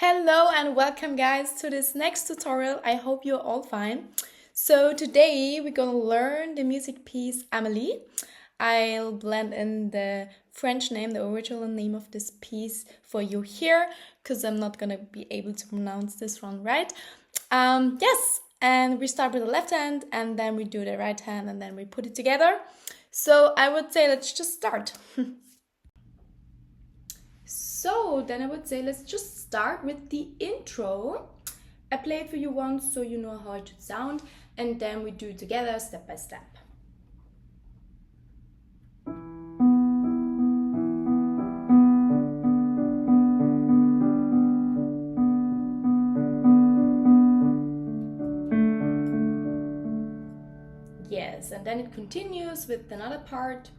Hello and welcome guys to this next tutorial. I hope you're all fine. So today we're gonna learn the music piece Amélie. I'll blend in the French name, the original name of this piece for you here, because I'm not gonna be able to pronounce this one right. Yes, and we start with the left hand and then we do the right hand and then we put it together. So I would say let's just start. So then I would say let's just start with the intro. I play it for you once so you know how it should sound, and then we do it together step by step. Yes, and then it continues with another part.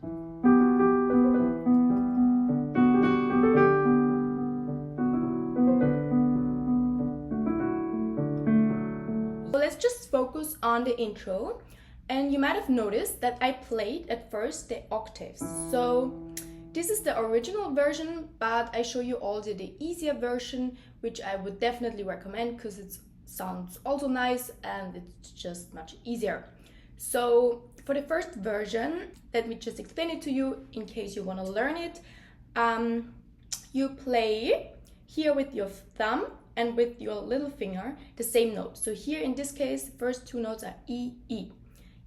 Let's just focus on the intro, and you might have noticed that I played at first the octaves. So this is the original version, but I show you also the easier version, which I would definitely recommend because it sounds also nice and it's just much easier. So for the first version, let me just explain it to you in case you want to learn it. You play here with your thumb and with your little finger the same note. So here in this case, the first two notes are E, E.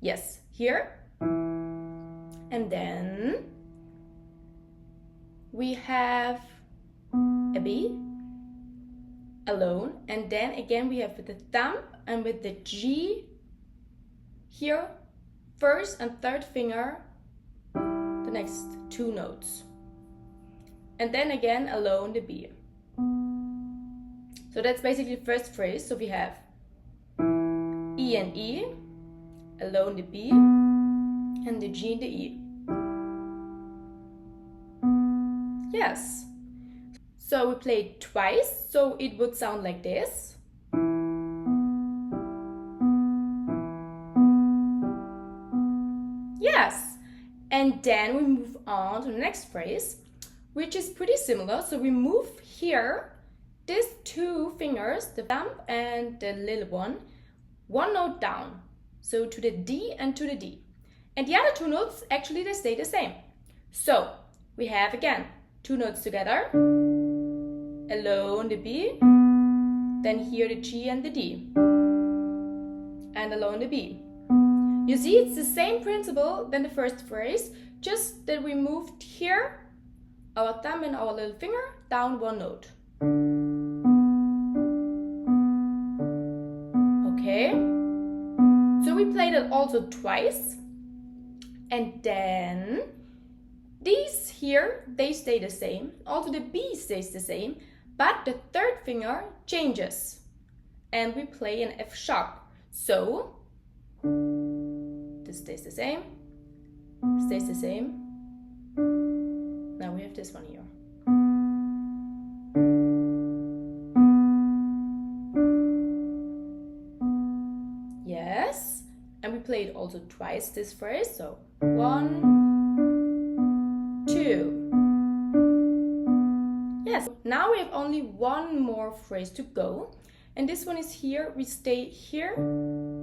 Yes, here. And then we have a B alone. And then again we have with the thumb and with the G here, first and third finger, the next two notes. And then again alone the B. So that's basically the first phrase. So we have E and E, alone the B, and the G and the E. Yes. So we play it twice, so it would sound like this. Yes. And then we move on to the next phrase, which is pretty similar. So we move here these two fingers, the thumb and the little one note down. So to the D and to the D. And the other two notes, actually they stay the same. So we have again two notes together, alone the B, then here the G and the D, and alone the B. You see, it's the same principle than the first phrase, just that we moved here our thumb and our little finger down one note. Okay, so we played it also twice, and then these here, they stay the same. Also the B stays the same, but the third finger changes and we play an F sharp. So this stays the same, stays the same. Now we have this one here. Yes, and we play it also twice this phrase. So 1, 2. Yes, now we have only one more phrase to go, and this one is here. We stay here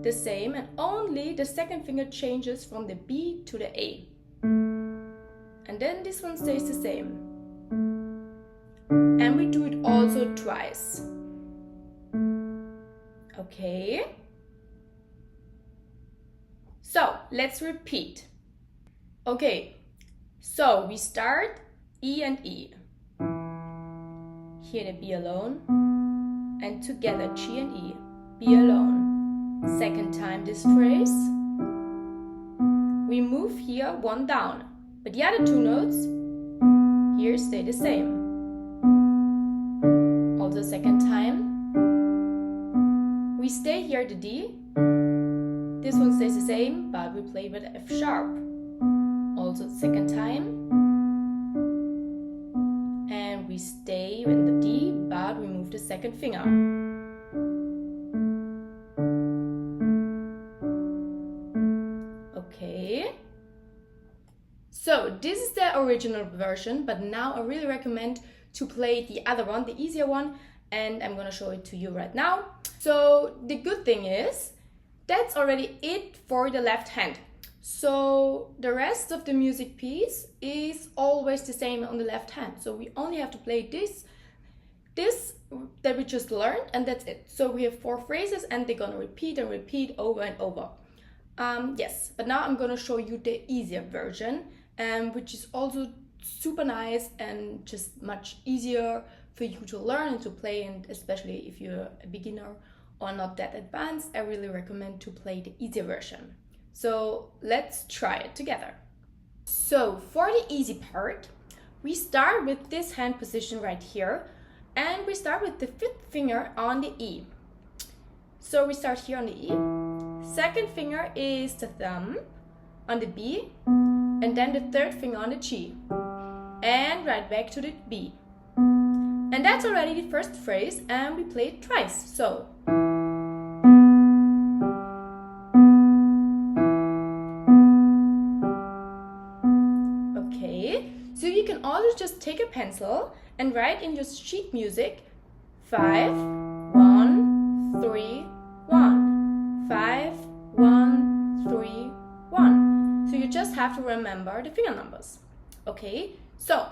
the same, and only the second finger changes from the B to the A. And then this one stays the same. And we do it also twice. Okay. So let's repeat. Okay, so we start E and E. Here the B alone, and together G and E, B alone. Second time this phrase. We move here one down, but the other two notes here stay the same. Also second time. We stay here the D. This one stays the same, but we play with F sharp. Also the second time. And we stay with the D, but we move the second finger. Okay. So this is the original version, but now I really recommend to play the other one, the easier one, and I'm gonna show it to you right now. So the good thing is, that's already it for the left hand. So the rest of the music piece is always the same on the left hand. So we only have to play this that we just learned, and that's it. So we have 4 phrases and they're gonna repeat and repeat over and over. Yes, but now I'm gonna show you the easier version, which is also super nice and just much easier for you to learn and to play, and especially if you're a beginner or not that advanced, I really recommend to play the easier version. So let's try it together. So for the easy part, we start with this hand position right here, and we start with the 5th finger on the E. So we start here on the E. Second finger is the thumb on the B, and then the 3rd finger on the G, and right back to the B. And that's already the first phrase, and we play it twice. So okay, so you can also just take a pencil and write in your sheet music 5, 1, 3, 1, 5, 1, 3, 1. So you just have to remember the finger numbers. Okay, so,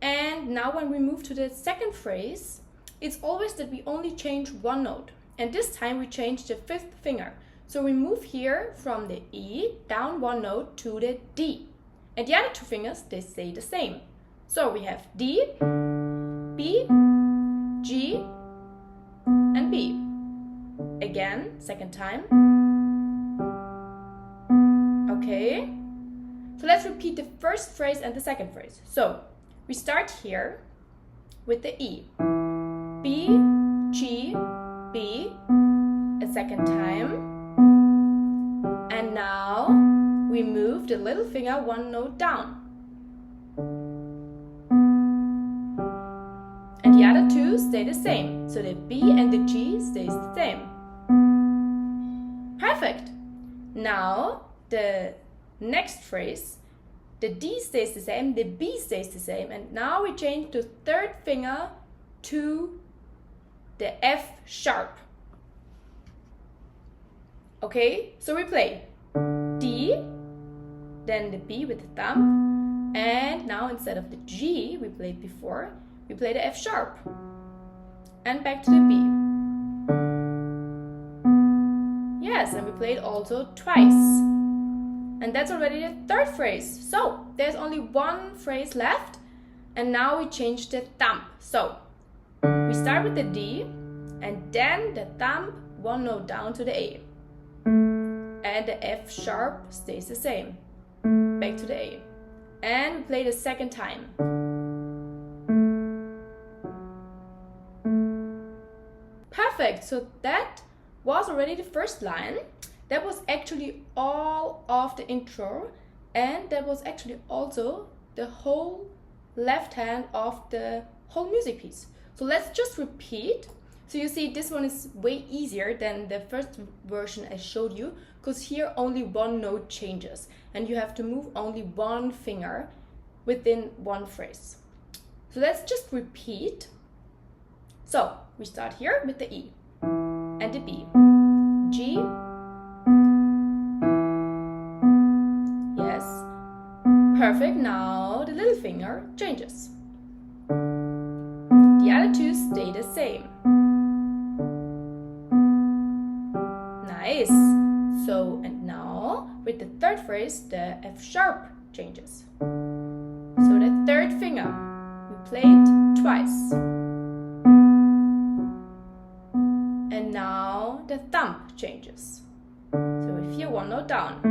and now when we move to the second phrase, it's always that we only change one note. And this time we change the 5th finger. So we move here from the E down one note to the D. And the other 2 fingers, they stay the same. So we have D, B, G, and B. Again, second time. Okay. So let's repeat the first phrase and the second phrase. So we start here with the E. B, G, B, a second time. And now we move the little finger one note down. And the other 2 stay the same. So the B and the G stays the same. Perfect. Now the next phrase, the D stays the same, the B stays the same, and now we change the 3rd finger to the F sharp. Okay, so we play D, then the B with the thumb, and now instead of the G we played before, we play the F sharp, and back to the B. Yes, and we played also twice. And that's already the 3rd phrase. So there's only 1 phrase left, and now we change the thumb. So we start with the D, and then the thumb one note down to the A, and the F sharp stays the same, back to the A, and we play the second time. Perfect. So that was already the first line. That was actually all of the intro, and that was actually also the whole left hand of the whole music piece. So let's just repeat. So you see, this one is way easier than the first version I showed you, because here only 1 note changes and you have to move only 1 finger within 1 phrase. So let's just repeat. So we start here with the E and the B, G, yes, perfect. Now the little finger changes. The other 2 stay the same. Nice. So, and now with the 3rd phrase, the F sharp changes. So the 3rd finger, we play it twice. And now the thumb changes. So we feel 1 note down.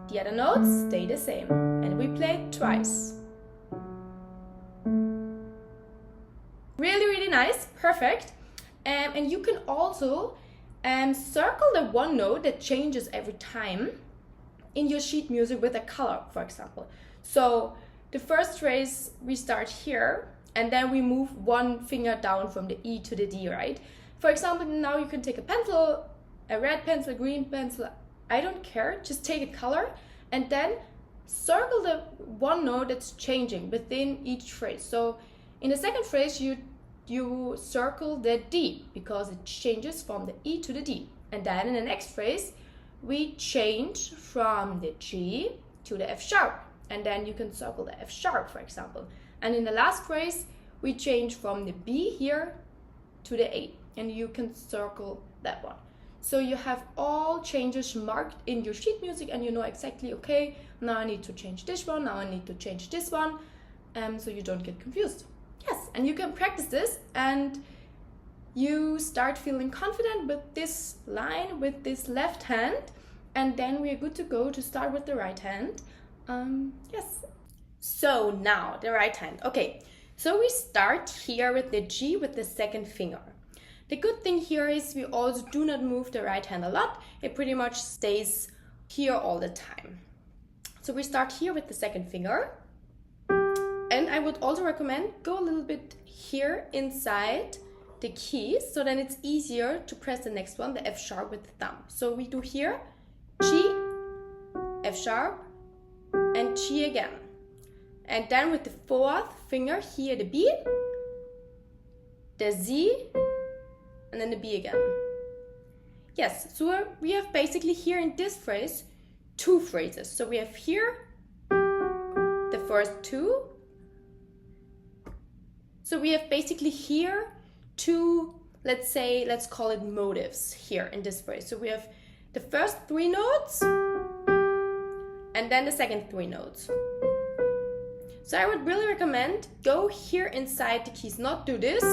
The other notes stay the same, and we play it twice. Really, really nice, perfect. And you can also circle the 1 note that changes every time in your sheet music with a color, for example. So the first phrase, we start here, and then we move 1 finger down from the E to the D, right? For example, now you can take a pencil, a red pencil, a green pencil, I don't care, just take a color, and then circle the 1 note that's changing within each phrase. So in the second phrase, you you circle the D because it changes from the E to the D. And then in the next phrase, we change from the G to the F sharp. And then you can circle the F sharp, for example. And in the last phrase, we change from the B here to the A. And you can circle that one. So you have all changes marked in your sheet music and you know exactly, okay, now I need to change this one, now I need to change this one, so you don't get confused. Yes, and you can practice this and you start feeling confident with this line, with this left hand, and then we're good to go to start with the right hand. Yes. So now the right hand. Okay, so we start here with the G with the second finger. The good thing here is we also do not move the right hand a lot. It pretty much stays here all the time. So we start here with the second finger. And I would also recommend go a little bit here inside the keys, so then it's easier to press the next one, the F sharp with the thumb. So we do here G, F sharp, and G again. And then with the fourth finger here, the B, the Z, and then the B again. Yes, so we have basically here in this phrase two phrases. So we have here the first two. So we have basically here two, let's call it motives here in this phrase. So we have the first three notes and then the second three notes. So I would really recommend go here inside the keys, not do this,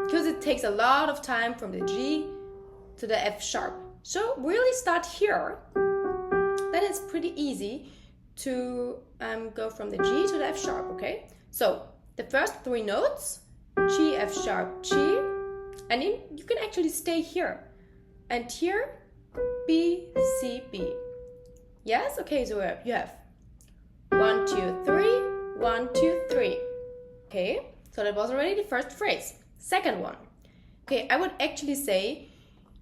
because it takes a lot of time from the G to the F sharp. So really start here, then it's pretty easy to go from the G to the F sharp, okay? So the first three notes, G, F sharp, G, and then you can actually stay here. And here, B, C, B. Yes? Okay, so you have 1, 2, 3, 1, 2, 3. Okay, so that was already the first phrase. Second one. Okay, I would actually say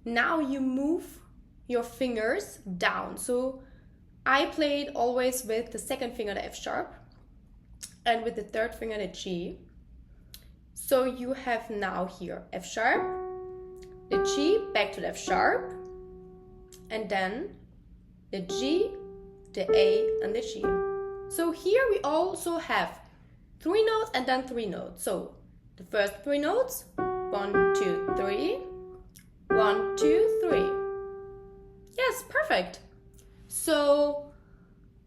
now you move your fingers down. So I played always with the second finger, the F sharp, and with the third finger, the G. So you have now here F sharp, the G, back to the F sharp, and then the G, the A, and the G. So here we also have three notes and then three notes. So the first three notes, 1, 2, 3, 1, 2, 3. Yes, perfect. So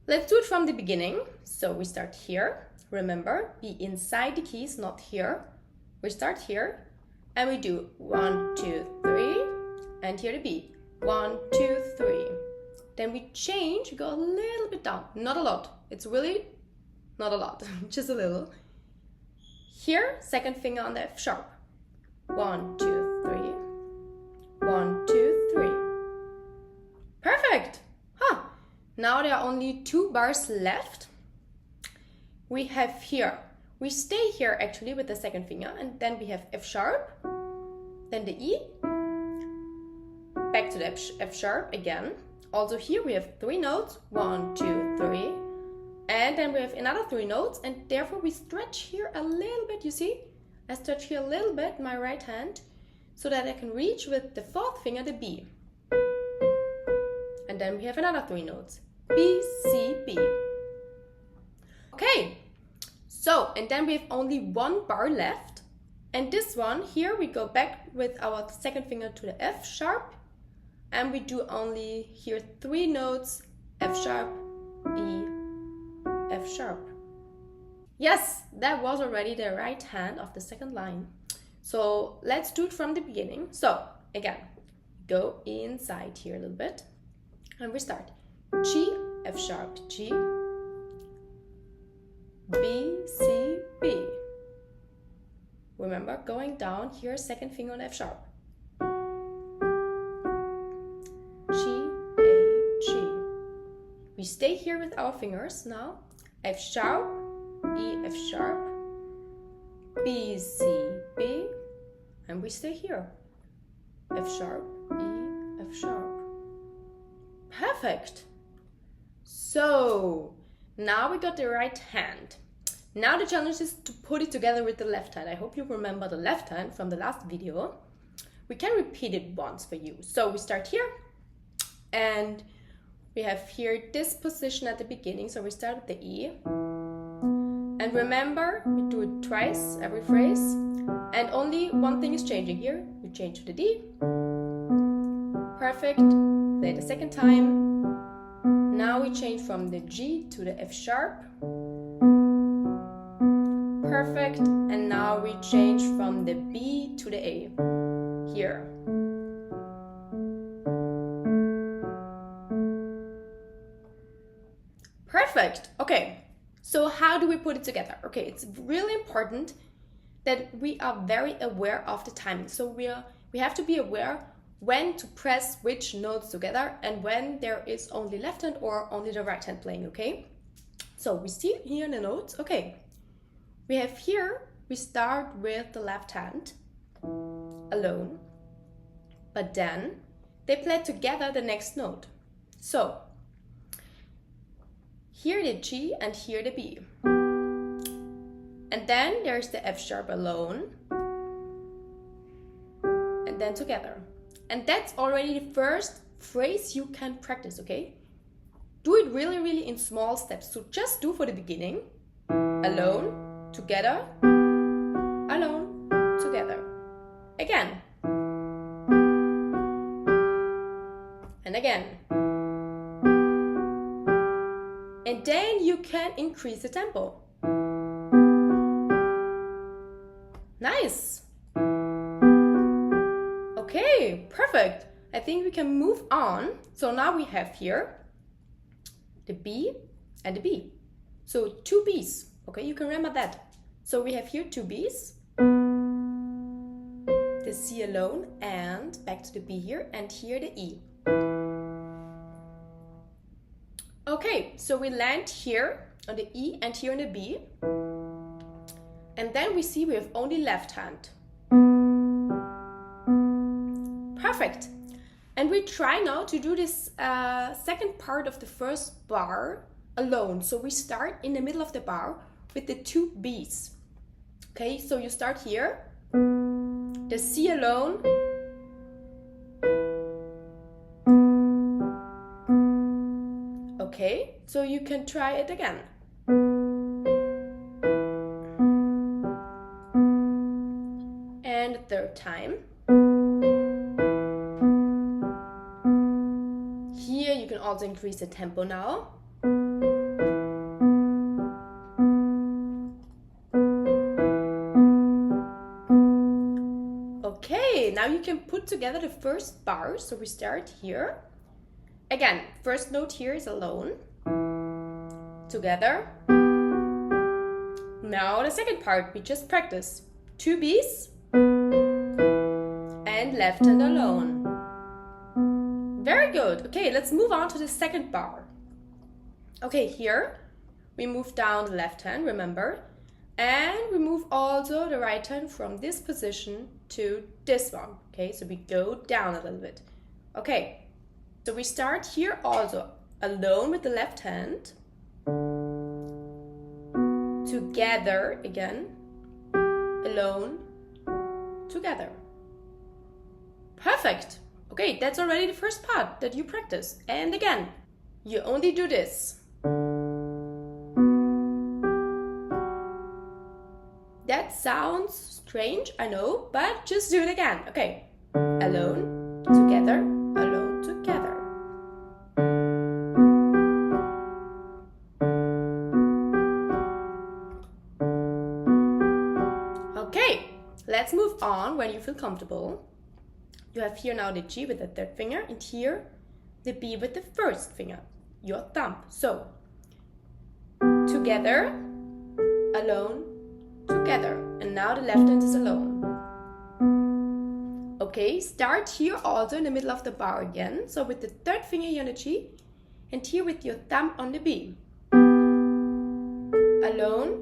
let's do it from the beginning. So we start here. Remember, be inside the keys, not here. We start here and we do 1, 2, 3, and here the B. 1, 2, 3. Then we change, go a little bit down, not a lot. It's really not a lot, just a little. Here, second finger on the F sharp. 1, 2, 3. 1, 2, 3. Perfect. Huh. Now there are only two bars left. We have here, we stay here actually with the second finger, and then we have F sharp, then the E, back to the F sharp again. Also here we have three notes, 1, 2, 3, and then we have another three notes, and therefore we stretch here a little bit, you see? I stretch here a little bit my right hand so that I can reach with the fourth finger the B. And then we have another three notes, B, C, B. Okay, so, and then we have only one bar left, and this one here we go back with our second finger to the F sharp, and we do only here three notes, F sharp, E, F sharp. Yes, that was already the right hand of the second line. So let's do it from the beginning. So again, go inside here a little bit, and we start G, F sharp, G, B, C, B. Remember, going down here, second finger on F sharp. G, A, G. We stay here with our fingers now. F sharp, E, F sharp, B, C, B, and we stay here. F sharp, E, F sharp. Perfect. So now we got the right hand. Now the challenge is to put it together with the left hand. I hope you remember the left hand from the last video. We can repeat it once for you. So we start here and we have here this position at the beginning. So we start with the E. And remember, we do it twice every phrase. And only one thing is changing here. We change to the D. Perfect. Play it a second time. Now we change from the G to the F sharp. Perfect. And now we change from the B to the A. Here. Perfect. Okay. So how do we put it together? Okay, it's really important that we are very aware of the timing. So we have to be aware when to press which notes together and when there is only left hand or only the right hand playing, okay? So we see here in the notes, okay. We have here, we start with the left hand alone, but then they play together the next note. So here the G and here the B. And then there's the F sharp alone, and then together. And that's already the first phrase you can practice, okay? Do it really, really in small steps. So just do for the beginning, alone, together, alone, together. Again. And again. And then you can increase the tempo. Nice. Okay, perfect. I think we can move on. So now we have here the B and the B. So two Bs. Okay, you can remember that. So we have here two Bs. The C alone and back to the B here and here the E. Okay, so we land here on the E and here on the B. And then we see we have only left hand. Perfect. And we try now to do this second part of the first bar alone. So we start in the middle of the bar with the two Bs. Okay, so you start here. The C alone. Okay, so you can try it again. And the third time. Here you can also increase the tempo now. Okay, now you can put together the first bar. So we start here. Again, first note here is alone. Together. Now the second part, we just practice. Two Bs. And left hand alone. Very good. Okay, let's move on to the second bar. Okay, here we move down the left hand, remember? And we move also the right hand from this position to this one. Okay, so we go down a little bit. Okay, so we start here also alone with the left hand. Together again. Alone. Together. Perfect. Okay, that's already the first part that you practice. And again, you only do this. That sounds strange, I know, but just do it again. Okay, alone, together, alone, together. Okay, let's move on when you feel comfortable. You have here now the G with the third finger and here the B with the first finger, your thumb. So, together, alone, together. And now the left hand is alone. Okay, start here also in the middle of the bar again. So with the third finger here on the G and here with your thumb on the B. Alone,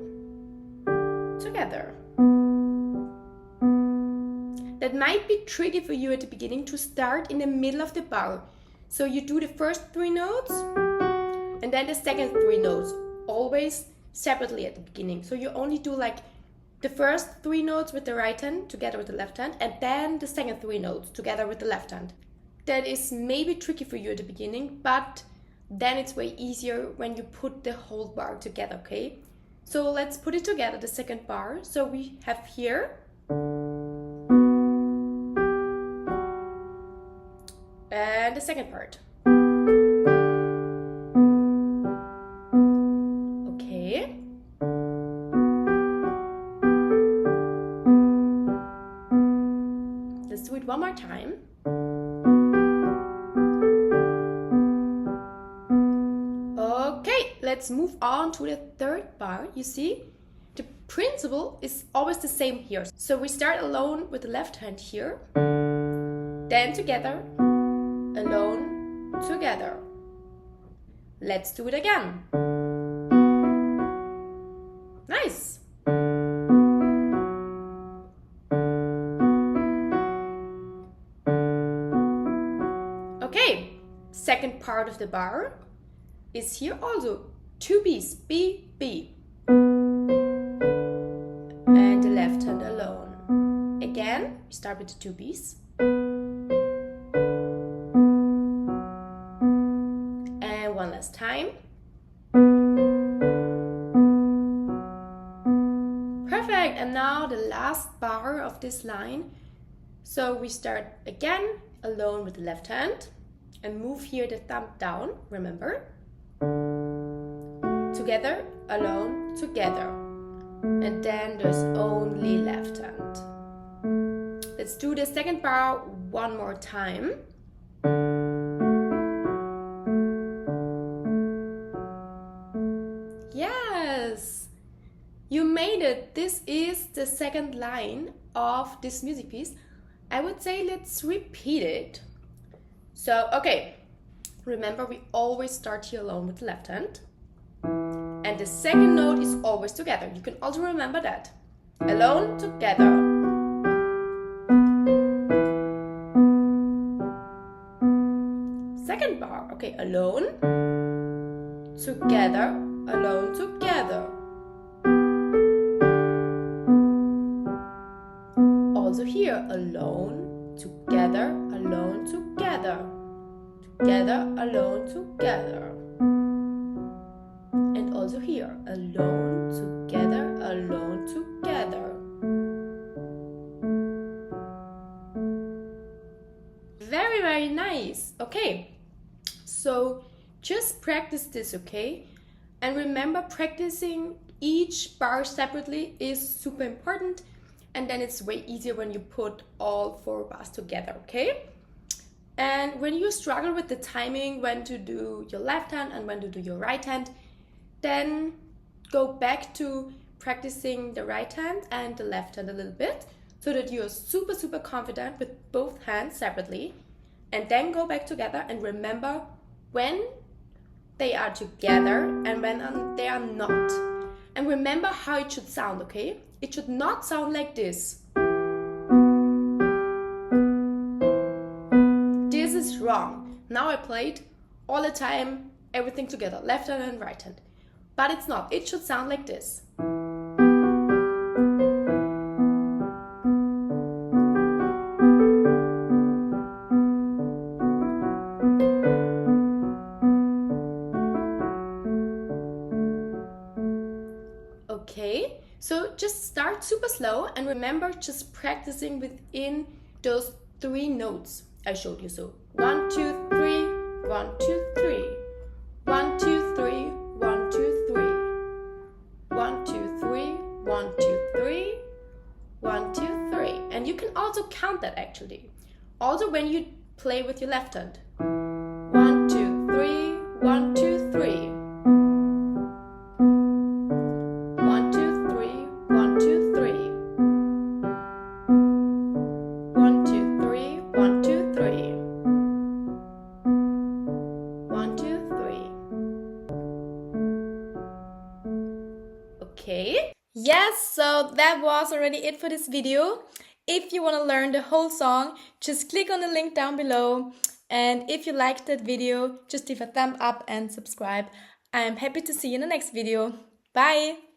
together. That might be tricky for you at the beginning to start in the middle of the bar. So you do the first three notes and then the second three notes. Always separately at the beginning. So you only do like the first 3 notes with the right hand together with the left hand, and then the second 3 notes together with the left hand. That is maybe tricky for you at the beginning, but then it's way easier when you put the whole bar together, okay? So let's put it together, the second bar. So we have here, and the second part. Okay. Let's do it one more time. Okay, let's move on to the third bar. You see, the principle is always the same here. So we start alone with the left hand here, then together, alone, together. Let's do it again. Nice. Okay, second part of the bar is here also 2 B's, B, B. And the left hand alone. Again, we start with the 2 B's. And one last time. Perfect, and now the last bar of this line. So we start again alone with the left hand and move here the thumb down, remember? Together, alone, together. And then there's only left hand. Let's do the second bar one more time. Yes! You made it! This is the second line of this music piece. I would say let's repeat it. So, okay. Remember, we always start here alone with the left hand. And the second note is always together. You can also remember that. Alone, together. Second bar. Okay, alone, together, alone, together. Also here, alone, together, alone, together. Together, alone, together. And also here, alone, together, alone, together. Very, very nice. Okay, so just practice this, okay? And remember, practicing each bar separately is super important, and then it's way easier when you put all 4 bars together, okay? And when you struggle with the timing, when to do your left hand and when to do your right hand, then go back to practicing the right hand and the left hand a little bit so that you're super, super confident with both hands separately. And then go back together and remember when they are together and when they are not. And remember how it should sound, okay? It should not sound like this. This is wrong. Now I played all the time, everything together, left hand and right hand. But it's not. It should sound like this. Okay, so just start super slow and remember just practicing within those 3 notes I showed you. So 1, 2, 3, 1, 2, 3, 1, 2, 3, 1, 2, 3, 1, 2, 3, 1, 2, 3, 1, 2, 3. And you can also count that actually. Also when you play with your left hand. 1, 2, 3, 1, 2, 3. 1, 2, 3, 1, 2, 3. 1, 2, 3, 1, 2, 3. 1, 2, 3. Okay. Yes, so that was already it for this video. If you want to learn the whole song, just click on the link down below. And if you liked that video, just leave a thumb up and subscribe. I'm happy to see you in the next video. Bye!